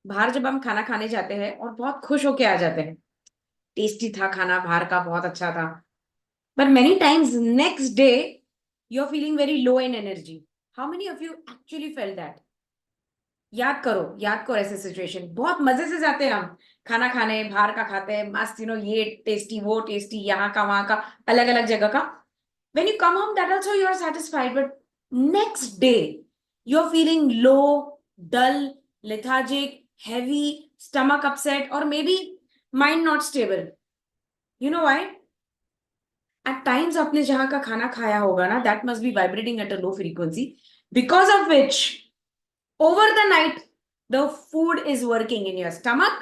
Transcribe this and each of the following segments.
बाहर जब हम खाना खाने जाते हैं और बहुत खुश होके आ जाते हैं, टेस्टी था खाना बाहर का, बहुत अच्छा था, but many times next day you're feeling very low in energy. How many of you actually felt that? याद करो ऐसे सिचुएशन। बहुत मजे से जाते हैं हम खाना खाने, बाहर का खाते हैं मस्त, ये टेस्टी वो टेस्टी, यहाँ का वहां का, अलग अलग जगह का। when you come home, that also you are satisfied, but next day you're feeling low, dull, lethargic, heavy, stomach upset, or maybe mind not stable. You know why? At times आपने जहां का खाना खाया होगा ना, that must be vibrating at a low frequency, because of which over the night the food is working in your stomach,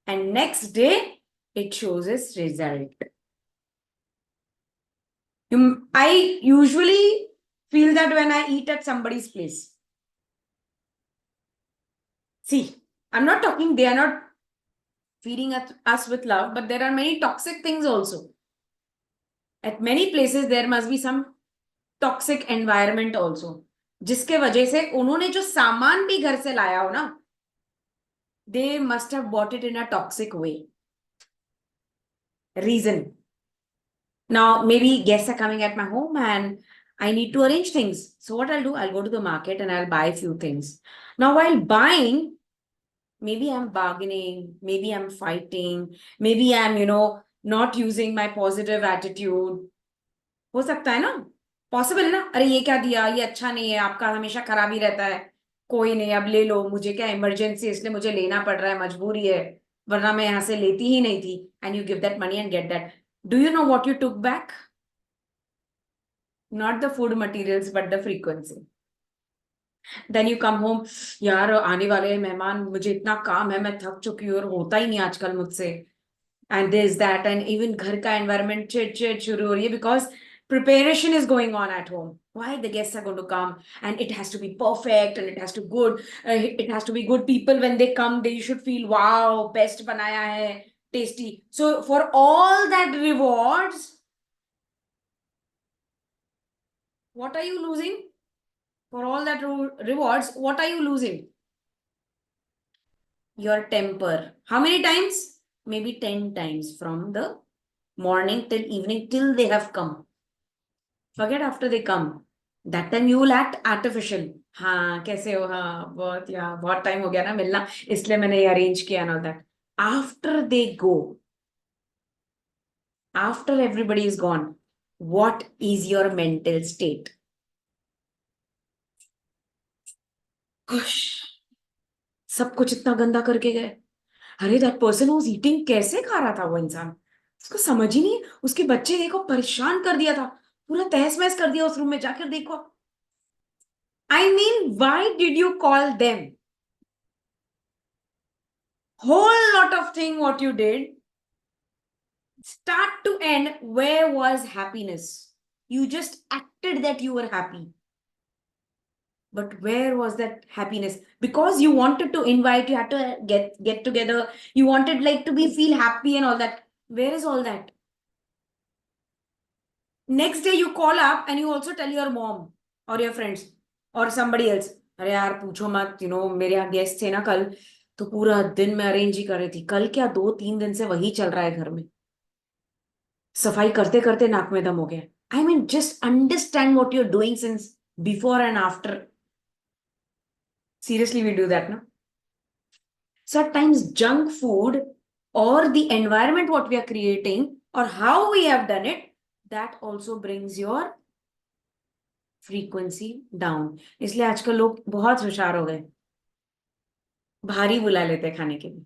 and next day it shows its result. I usually feel that when I eat at somebody's place. See, I'm not talking they are not feeding us with love, but there are many toxic things also. At many places there must be some toxic environment also, जिसके वजह से उन्होंने जो सामान भी घर से लाया हो ना, they must have bought it in a toxic way. Reason. Now, maybe guests are coming at my home and I need to arrange things. So what I'll do, I'll go to the market and I'll buy a few things. Now, while buying, maybe I'm bargaining, maybe I'm fighting, maybe I'm, not using my positive attitude. हो सकता है ना, possible है ना, अरे ये क्या दिया, ये अच्छा नहीं है, आपका हमेशा खराब ही रहता है, कोई नहीं अब ले लो, मुझे क्या इमरजेंसी, इसलिए मुझे लेना पड़ रहा है, मजबूरी है, वरना मैं यहाँ से लेती ही नहीं थी। And you give that money and get that. Do you know what you took back? Not the food materials but the frequency. Then you come home, यार आने वाले हैं मेहमान, मुझे इतना काम है, मैं थक चुकी हूँ और होता ही नहीं आजकल मुझसे, and this that, and even घर का एनवायरनमेंट चिड़ शुरू हो रही है, because preparation is going on at home. Why? The guests are going to come and it has to be perfect and it has to be good people. When they come, they should feel wow, best banaya hai, tasty. So for all that rewards, what are you losing? For all that rewards, what are you losing? Your temper. How many times? Maybe 10 times from the morning till evening till they have come. Forget after they come. That time you will act artificial. हाँ कैसे हो, हाँ बहुत, या बहुत time हो गया ना मिलना, इसलिए मैंने ये अरेंज किया ना that. After they go, after everybody is gone, what is your mental state? खुश, सब कुछ इतना गंदा करके गए। अरे दैट पर्सन वाज ईटिंग, कैसे खा रहा था वो इंसान, उसको समझ ही नहीं। उसके बच्चे देखो परेशान कर दिया था, पूरा तहस महस कर दिया उस रूम में जाकर देखो। I mean why did you call them? Whole lot of thing what you did, start to end, where was happiness? You just acted that you were happy, but where was that happiness? Because you wanted to invite, you had to get together, you wanted like to be feel happy and all that. Where is all that? Next day you call up and you also tell your mom or your friends or somebody else, अरे यार पूछो मत, मेरे यहाँ guest थे ना कल, तो पूरा दिन मैं अरेंज ही कर रही थी, कल क्या 2-3 दिन से वही चल रहा है घर में, सफाई करते करते नाक में दम हो गया। I mean just understand what you are doing since before and after. Seriously, we do that, no? So at times junk food or the environment what we are creating or how we have done it, that also brings your frequency down. इसलिए आजकल लोग बहुत होशियार हो गए, भारी बुला लेते हैं खाने के लिए।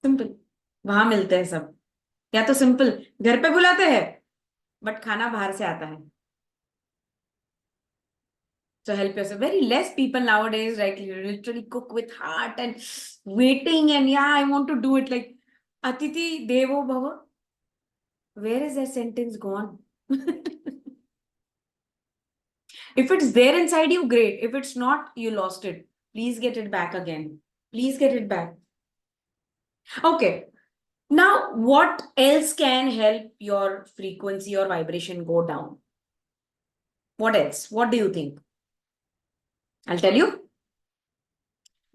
सिंपल, वहां मिलते हैं सब, या तो सिंपल घर पे बुलाते हैं बट खाना बाहर से आता है। So help yourself. Very less people nowadays, like literally cook with heart and waiting, and yeah, I want to do it like Atiti Devo Bhava. Where is that sentence gone? If it's there inside you, great. If it's not, you lost it. Please get it back again. Please get it back. Okay. Now, what else can help your frequency or vibration go down? What else? What do you think? I'll tell you.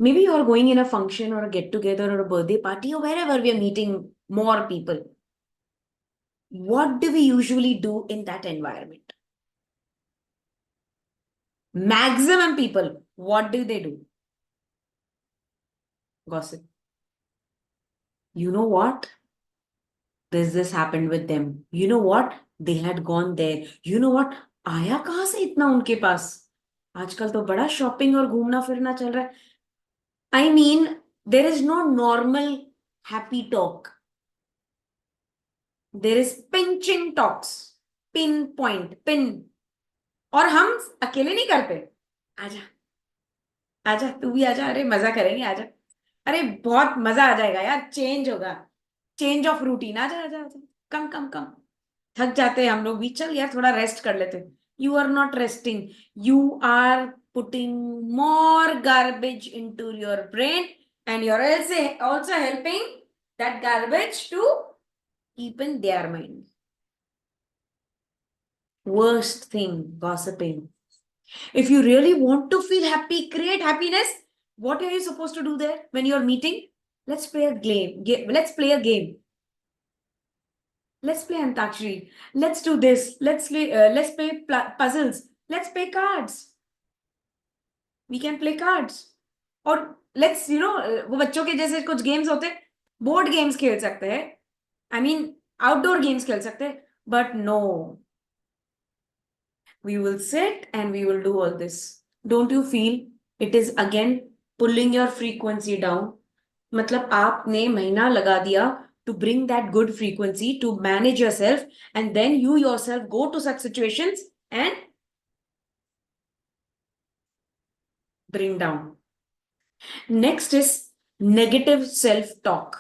Maybe you're going in a function or a get together or a birthday party or wherever we are meeting more people. What do we usually do in that environment? Maximum people, what do they do? Gossip. You know what? This happened with them. You know what? They had gone there. You know what? आया कहाँ से इतना उनके पास? आजकल तो बड़ा shopping और घूमना फिरना चल रहा है. I mean, there is no normal happy talk. There is pinching talks. Pin point, pin. और हम अकेले नहीं करते. आजा, आजा, तू भी आजा. अरे मजा करेंगे, आजा. अरे बहुत मजा आ जाएगा यार. चेंज होगा. Change of routine. आजा, आजा, आजा. कम कम कम. थक जाते हैं हम लोग भी. चल यार थोड़ा रेस्ट कर लेते. You are not resting. You are putting more garbage into your brain and you are also helping that garbage to keep in their mind. Worst thing, gossiping. If you really want to feel happy, create happiness, what are you supposed to do there when you're meeting? Let's play a game. Let's play a game. Let's play Antakshari. Let's do this. Let's play puzzles. Let's play cards. We can play cards. और let's वो बच्चों के जैसे कुछ games होते हैं. Board games खेल सकते हैं. I mean आउटडोर गेम्स खेल सकते हैं. But no. We will sit and we will do all this. Don't you feel it is again pulling your frequency down? मतलब आपने महीना लगा दिया to bring that good frequency, to manage yourself, and then you yourself go to such situations and bring down. Next is negative self-talk.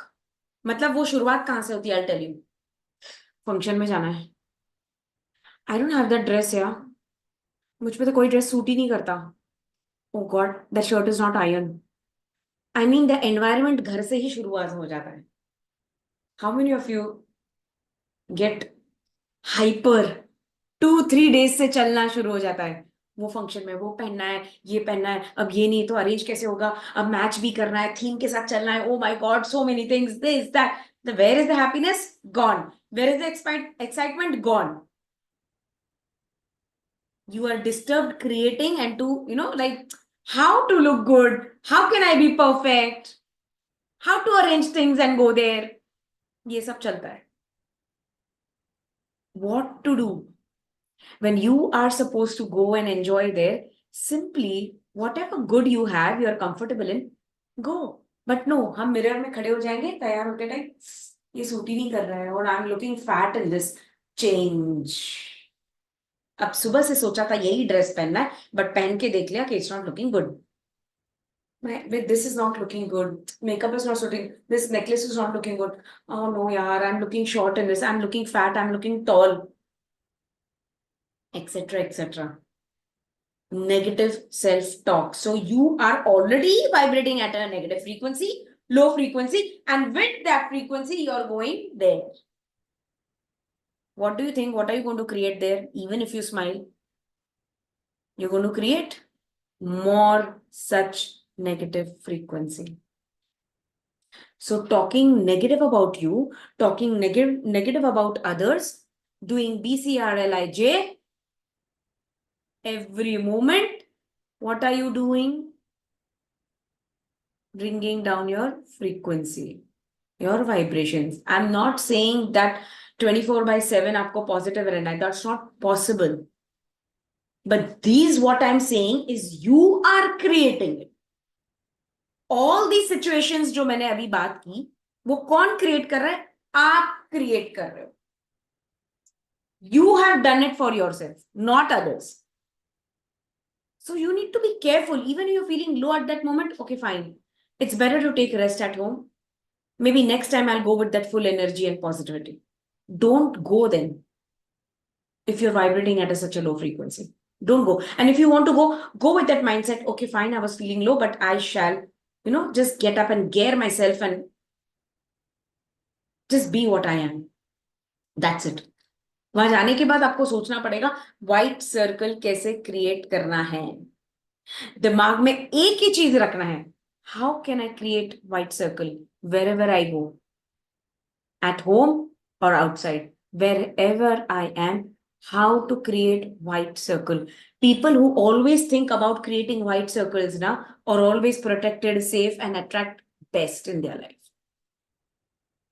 मतलब वो शुरुआत कहाँ से होती है? I'll tell you. फंक्शन में जाना है. I don't have that dress यार. मुझ पे तो कोई ड्रेस सूट ही नहीं करता. Oh God, that shirt is not iron. I mean the environment घर से ही शुरुआत हो जाता है. How many of you get hyper? 2-3 days से चलना शुरू हो जाता है. वो फंक्शन में वो पहनना है, ये पहनना है, अब ये नहीं तो अरेंज कैसे होगा, अब मैच भी करना है, थीम के साथ चलना है. Oh my God, so many things, this that. Where is the happiness? Gone. Where is the excitement? Gone. You are disturbed creating and to like how to look good, how can I be perfect, how to arrange things and go there. ये सब चलता है. What to do when you are supposed to go and enjoy there? Simply whatever good you have, you are comfortable in, go. But no, हम mirror में खड़े हो जाएंगे तैयार होते टाइम, ये सूट ही नहीं कर रहा है और I am looking fat in this. Change. अब सुबह से सोचा था यही ड्रेस पहनना है, बट पहन के देख लिया कि it's not looking good. This is not looking good. Makeup is not suiting. This necklace is not looking good. Oh no, yaar, I'm looking short in this. I'm looking fat. I'm looking tall. Etc. Etc. Negative self-talk. So you are already vibrating at a negative frequency, low frequency, and with that frequency, you're going there. What do you think? What are you going to create there? Even if you smile, you're going to create more such negative frequency. So talking negative about you, talking negative about others, doing BCRLIJ every moment, what are you doing? Bringing down your frequency, your vibrations. I'm not saying that 24/7 आपको positive रहना है. That's not possible. But these what I'm saying is you are creating it. All these situations जो मैंने अभी बात की, वो कौन क्रिएट कर रहा है? आप क्रिएट कर रहे हो. You have done it for yourself, not others. So you need to be careful. Even if you're feeling low at that moment, okay, fine. It's better to take rest at home. Maybe next time I'll go with that full energy and positivity. Don't go then. If you're vibrating at such a low frequency, don't go. And if you want to go with that mindset. Okay, fine, I was feeling low, but I shall just get up and gear myself and just be what I am. That's it. वहां जाने के बाद आपको सोचना पड़ेगा white circle कैसे create करना है. दिमाग में एक ही चीज रखना है, how can I create white circle wherever I go? At home or outside, wherever I am, how to create white circle. People who always think about creating white circles now are always protected, safe, and attract best in their life.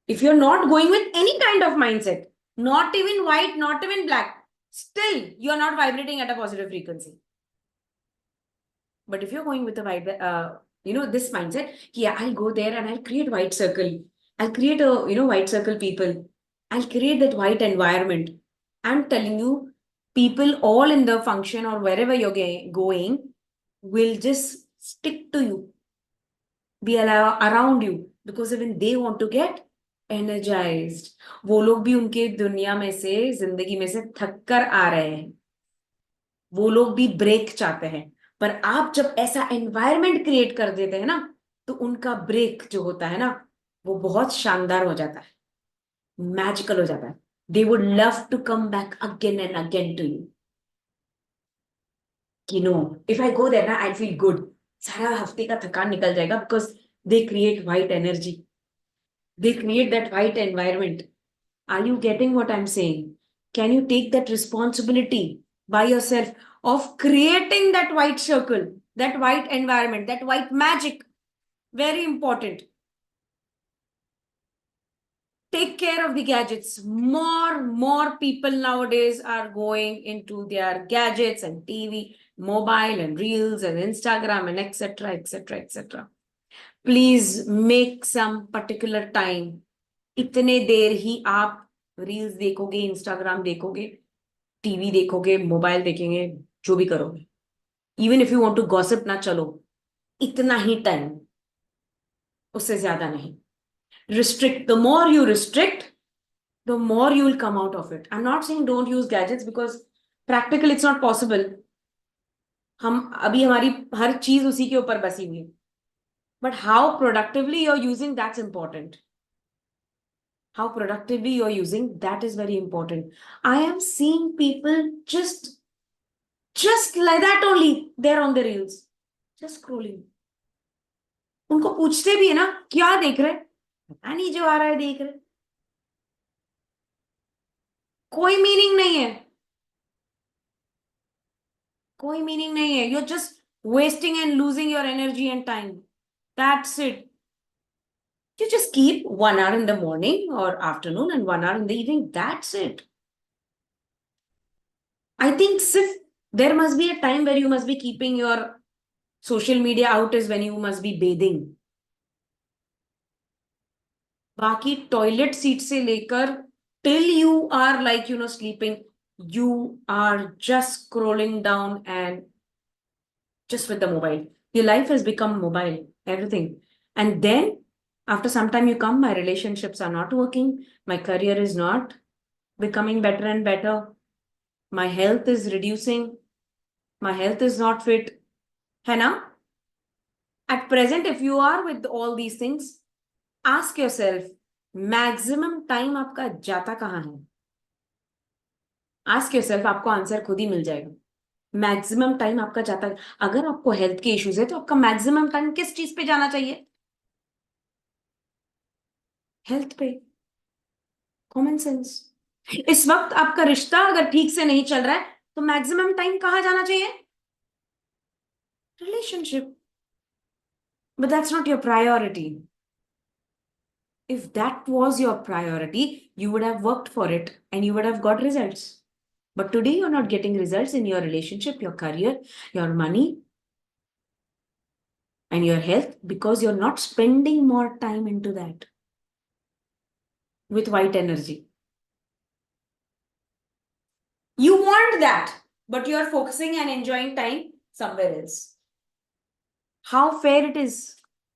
If you're not going with any kind of mindset, not even white, not even black, still you're not vibrating at a positive frequency. But if you're going with a this mindset, yeah, I'll go there and I'll create white circle. I'll create a, white circle people. I'll create that white environment. I'm telling you, people all in the function or wherever you're going will just stick to you, be around you, because even they want to get energized. वो लोग भी उनके दुनिया में से, जिंदगी में से थक कर आ रहे हैं, वो लोग भी ब्रेक चाहते हैं। पर आप जब ऐसा एनवायरनमेंट क्रिएट कर देते हैं ना, तो उनका ब्रेक जो होता है ना, वो बहुत शानदार हो जाता है, मैजिकल हो जाता है। They would love to come back again and again to you, कि no, if I go there ना आई फील गुड, सारा हफ्ते का थकान निकल जाएगा, because they create white energy, they create that white environment. Are you getting what I'm saying? Can you take that responsibility by yourself of creating that white circle, that white environment, that white magic? Very important. Take care of the gadgets. More people nowadays are going into their gadgets and TV, mobile and reels and Instagram and etc. etc. etc. Please make some particular time. इतने देर ही आप reels देखोगे, Instagram देखोगे, TV देखोगे, mobile देखेंगे, जो भी करोगे, even if you want to gossip ना, चलो इतना ही टाइम, उससे ज्यादा नहीं। Restrict, the more you restrict, the more you will come out of it. I am not saying don't use gadgets, because practical it's not possible. हम अभी हमारी हर चीज उसी के ऊपर बसी हुई है, but how productively you are using, that's important. How productively you're using, that is very important. I am seeing people just like that only, they're on the reels, just scrolling. उनको पूछते भी है ना, क्या देख रहे, पता नहीं, जो आ रहा है देख रहे, कोई मीनिंग नहीं है, कोई मीनिंग नहीं है। you're just wasting and losing your energy and time, that's it. You just keep 1 hour in the morning or afternoon and 1 hour in the evening, that's it. I think there must be a time where you must be keeping your social media out, is when you must be bathing. बाकी toilet seat से लेकर till you are like sleeping, you are just scrolling down and just with the mobile. Your life has become mobile, everything. And then after some time you come, my relationships are not working, my career is not becoming better and better, my health is reducing, my health is not fit, है ना? At present, if you are with all these things, ask yourself, maximum time आपका जाता कहाँ है? Ask yourself, आपको answer खुद ही मिल जाएगा। Maximum time आपका जाता है, अगर आपको हेल्थ के इश्यूज है तो आपका मैक्सिमम टाइम किस चीज पे जाना चाहिए? हेल्थ पे। Common sense. इस वक्त आपका रिश्ता अगर ठीक से नहीं चल रहा है तो मैक्सिमम टाइम कहाँ जाना चाहिए? Relationship. But that's not your priority. If that was your priority, you would have worked for it and you would have got results. But today you're not getting results in your relationship, your career, your money, and your health, because you're not spending more time into that with white energy. You want that, but you're focusing and enjoying time somewhere else. How fair it is?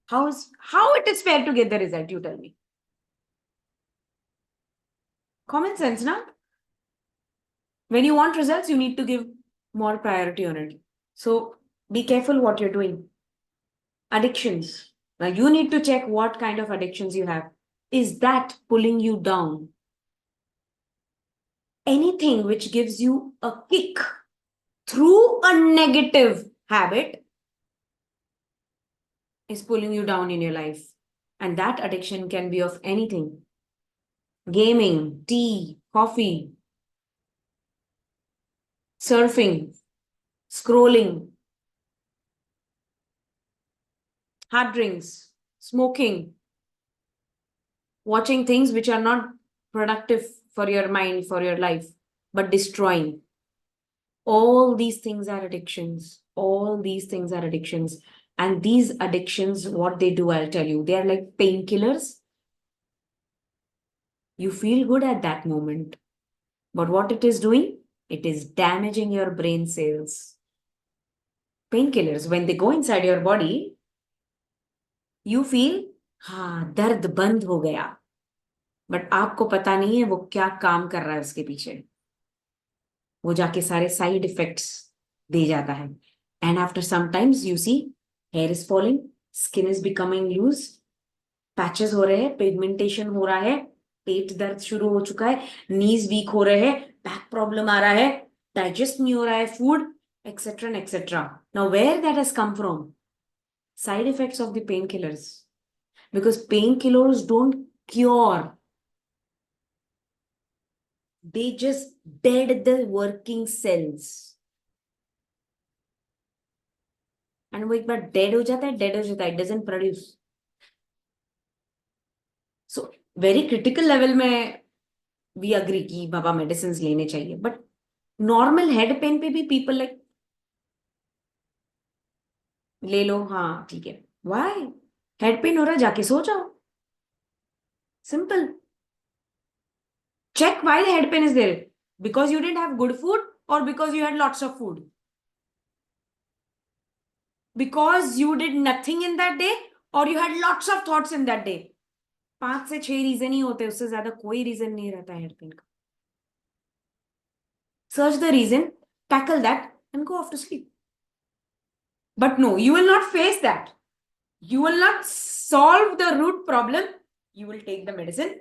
How it is fair to get the result? You tell me. Common sense, na? When you want results, you need to give more priority on it. So be careful what you're doing. Addictions. Now you need to check what kind of addictions you have. Is that pulling you down? Anything which gives you a kick through a negative habit, is pulling you down in your life. And that addiction can be of anything: gaming, tea, coffee, surfing, scrolling, hard drinks, smoking, watching things which are not productive for your mind, for your life, but destroying. All these things are addictions. All these things are addictions. And these addictions, what they do, I'll tell you, they are like painkillers. You feel good at that moment. But what it is doing? It is damaging your brain cells. Painkillers, when they go inside your body, you feel, हाँ दर्द बंद हो गया. But आपको पता नहीं है वो क्या काम कर रहा है उसके पीछे. वो जाके सारे साइड इफेक्ट्स दे जाता है. And after sometimes you see hair is falling, skin is becoming loose, patches हो रहे हैं, पिगमेंटेशन हो रहा है, पेट दर्द शुरू हो चुका है, नीज वीक हो रहे हैं, बैक प्रॉब्लम आ रहा है, डाइजेस्ट नहीं हो रहा है food, etcetera etcetera. Now where that has come from? Side effects of the painkillers. Because painkillers don't cure. They just dead the working cells. And वो एक बार dead हो जाता है, dead हो जाता है, it doesn't produce. So very critical level में we agree कि बाबा medicines लेने चाहिए. But normal head pain पे भी people like ले लो, हाँ ठीक है. Why? Head pain हो रहा है, जाके सो जाओ. Simple. Check why the head pain is there. Because you didn't have good food or because you had lots of food? Because you did nothing in that day or you had lots of thoughts in that day. 5 से 6 reason ही होते हैं, उससे ज्यादा कोई reason नहीं रहता है head pen का. Search the reason, tackle that and go off to sleep. But no, you will not face that. You will not solve the root problem. You will take the medicine.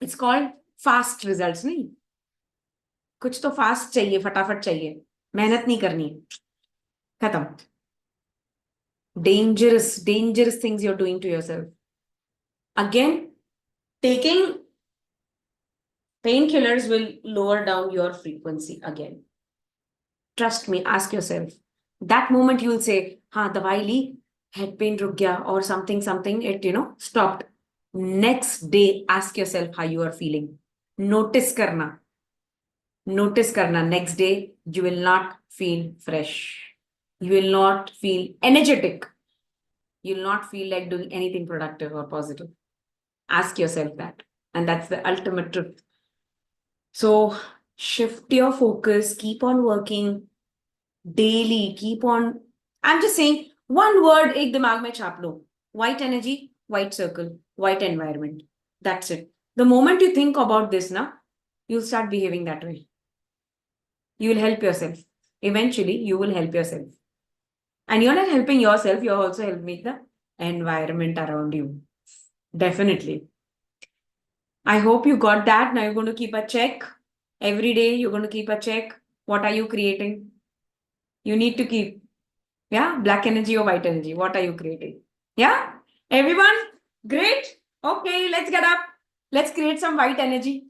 It's called fast results. नहीं, कुछ तो fast चाहिए, फटाफट चाहिए, मेहनत नहीं करनी, खत्म. Dangerous things you're doing to yourself. Again, taking painkillers will lower down your frequency again. Trust me, ask yourself. That moment you will say, हाँ दवाई ली, head pain रुक गया, or something, it stopped. Next day, ask yourself how you are feeling. Notice karna. Next day, you will not feel fresh. You will not feel energetic. You will not feel like doing anything productive or positive. Ask yourself that. And that's the ultimate truth. So shift your focus, keep on working daily, keep on. I'm just saying one word, ek dimag mein chap lo. White energy, white circle, white environment. That's it. The moment you think about this, you'll start behaving that way. You will help yourself. Eventually, you will help yourself. And you're not helping yourself, you're also helping the environment around you. Definitely. I hope you got that. Now you're going to keep a check. Every day you're going to keep a check. What are you creating? You need to keep, black energy or white energy. What are you creating? Yeah? Everyone? Great. Okay, let's get up. Let's create some white energy.